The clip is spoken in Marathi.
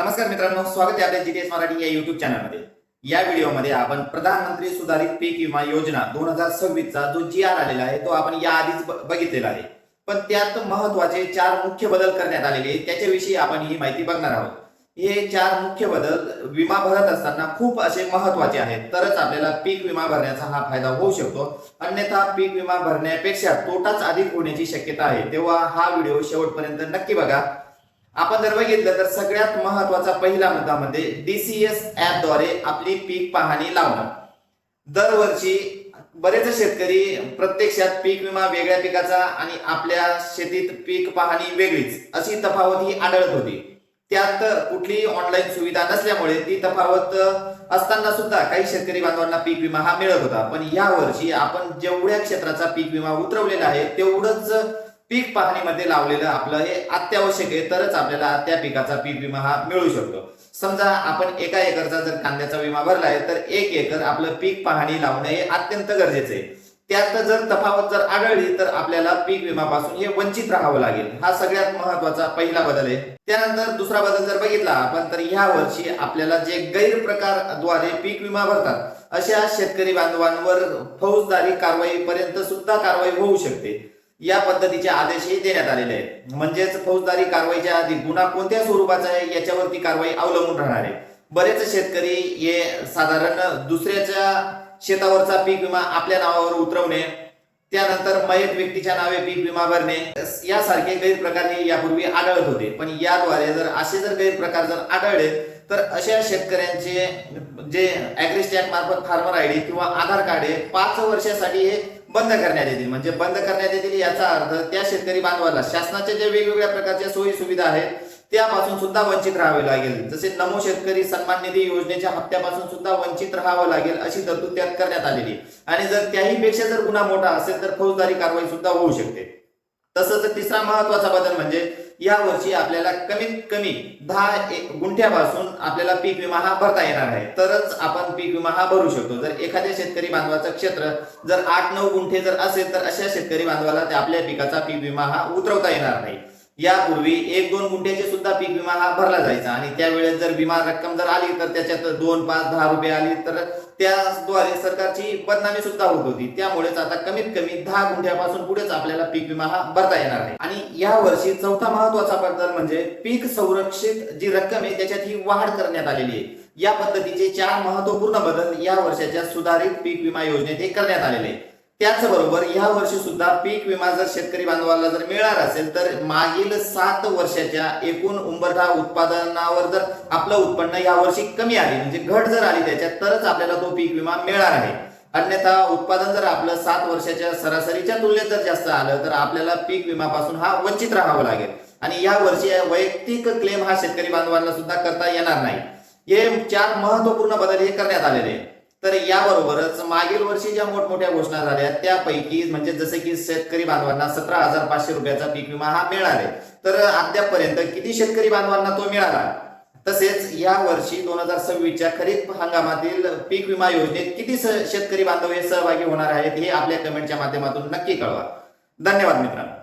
नमस्कार मित्रांनो, स्वागत आहे आपल्या जीटीएस मराठी या युट्यूब चॅनलमध्ये। या व्हिडिओमध्ये आपण प्रधानमंत्री सुधारित पीक विमा योजना 2026 चा जो जी आर आलेला आहे तो आपण या आधीच बघितलेला आहे, पण त्यात महत्त्वाचे 4 मुख्य बदल करण्यात आलेले आहेत, त्याच्याविषयी आपण ही माहिती बघणार आहोत। हे 4 मुख्य बदल विमा भरत असताना खूप असे महत्त्वाचे आहेत, तरच आपल्याला पीक विमा भरण्याचा हा फायदा होऊ शकतो, अन्यथा पीक विमा भरण्यापेक्षा तोटाच अधिक होण्याची शक्यता आहे। तेव्हा हा व्हिडिओ शेवटपर्यंत नक्की बघा। आपण जर बघितलं तर सगळ्यात महत्त्वाचा पहिला मुद्दा म्हणजे डीसीएस ऍप द्वारे आपली पीक पाहणी लावणं। दरवर्षी बरेच शेतकरी प्रत्यक्षात पीक विमा वेगळ्या पिकाचा आणि आपल्या शेतीत पीक पाहणी वेगळीच अशी तफावत ही आढळत होती। त्यात कुठलीही ऑनलाईन सुविधा नसल्यामुळे ती तफावत असताना सुद्धा काही शेतकरी बांधवांना पीक विमा हा मिळत होता, पण या वर्षी आपण जेवढ्या क्षेत्राचा पीक विमा उतरवलेला आहे तेवढंच पीक पाहणीमध्ये लावलेलं आपलं हे अत्यावश्यक आहे, तरच आपल्याला त्या पिकाचा पीक विमा हा मिळू शकतो। समजा आपण 1 एकरचा जर कांद्याचा विमा भरला आहे तर 1 एकर आपलं पीक पाहणी लावणं हे अत्यंत गरजेचं आहे। त्यात जर तफावत जर आढळली तर आपल्याला पीक विमापासून हे वंचित राहावं लागेल। हा सगळ्यात महत्त्वाचा पहिला बदल आहे। त्यानंतर दुसरा बदल जर बघितला आपण तर ह्या वर्षी आपल्याला जे गैरप्रकारद्वारे पीक विमा भरतात अशा शेतकरी बांधवांवर फौजदारी कारवाईपर्यंत सुद्धा कारवाई होऊ शकते। या पद्धतीचे आदेशही देण्यात आलेले आहेत, म्हणजेच फौजदारी कारवाईच्या आधी गुन्हा कोणत्या स्वरूपाचा आहे याच्यावरती कारवाई अवलंबून राहणार आहे। बरेच शेतकरी हे साधारण दुसऱ्याच्या शेतावरचा पीक विमा आपल्या नावावर उतरवणे, त्यानंतर मयत व्यक्तीच्या नावे पीक विमा भरणे यासारखे गैरप्रकार हे यापूर्वी आढळत होते, पण याद्वारे जर गैरप्रकार जर आढळले तर अशा शेतकऱ्यांचे जे ॲग्रीस्टॅट मार्फत फार्मर आयडी किंवा आधार कार्ड हे 5 वर्षासाठी हे बंद करण्यात येतील। म्हणजे बंद करण्यात येतील याचा अर्थ त्या शेतकरी बांधवाला शासनाच्या ज्या वेगवेगळ्या प्रकारच्या सोयी सुविधा आहेत त्यापासून सुद्धा वंचित राहावे लागेल। जसे नमो शेतकरी सन्मान निधी योजनेच्या हप्त्यापासून सुद्धा वंचित राहावं लागेल अशी तरतूद त्यात करण्यात आलेली, आणि जर त्याही पेक्षा जर गुन्हा मोठा असेल तर फौजदारी कारवाई सुद्धा होऊ शकते। तसंच तिसरा महत्त्वाचा बदल म्हणजे या वर्षी आपल्याला कमीत कमी 10 गुंठ्यापासून आपल्याला पीक विमा हा भरता येणार आहे, तरच आपण पीक विमा हा भरू शकतो। जर एखाद्या शेतकरी बांधवाचं क्षेत्र जर 8-9 गुंठे जर असेल तर अशा शेतकरी बांधवाला आपल्या पिकाचा पीक विमा हा उतरवता येणार नाही। यापूर्वी 1-2 गुंठ्याचे सुद्धा पीक विमा हा भरला जायचा, आणि त्यावेळेस जर विमा रक्कम जर आली तर त्याच्यात 2, 5, 10 रुपये आली तर त्याद्वारे सरकारची बदनामी सुद्धा होत होती। त्यामुळेच आता कमीत कमी 10 गुंठ्यापासून पुढेच आपल्याला पीक विमा हा भरता येणार आहे। आणि या वर्षी चौथा महत्त्वाचा बदल म्हणजे पीक संरक्षित जी रक्कम आहे त्याच्यात ही वाढ करण्यात आलेली आहे। या पद्धतीचे 4 महत्त्वपूर्ण बदल या वर्षाच्या सुधारित पीक विमा योजनेत हे करण्यात आलेले आहे। त्याचबरोबर या वर्षी सुद्धा पीक विमा जर शेतकरी बांधवाला जर मिळणार असेल तर मागील 7 वर्षाच्या एकूण उंबरठा उत्पादनावर जर आपलं उत्पन्न या वर्षी कमी आली म्हणजे घट जर आली त्याच्यात तरच आपल्याला तो पीक विमा मिळणार आहे। अन्यथा उत्पादन जर आपलं 7 वर्षाच्या सरासरीच्या तुलनेत जर जास्त आलं तर आपल्याला पीक विमापासून हा वंचित राहावं लागेल, आणि या वर्षी वैयक्तिक क्लेम हा शेतकरी बांधवांना सुद्धा करता येणार नाही। हे 4 महत्त्वपूर्ण बदल हे करण्यात आलेले आहेत। तर याबरोबरच मागील वर्षी ज्या मोठमोठ्या घोषणा झाल्या त्यापैकी म्हणजे जसे की शेतकरी बांधवांना 17,500 रुपयाचा पीक विमा हा मिळाला आहे, तर अद्यापपर्यंत किती शेतकरी बांधवांना तो मिळाला, तसेच या वर्षी 2026च्या खरीप हंगामातील पीक विमा योजनेत किती शेतकरी बांधव हे सहभागी होणार आहेत हे आपल्या कमेंटच्या माध्यमातून नक्की कळवा। धन्यवाद मित्रांनो।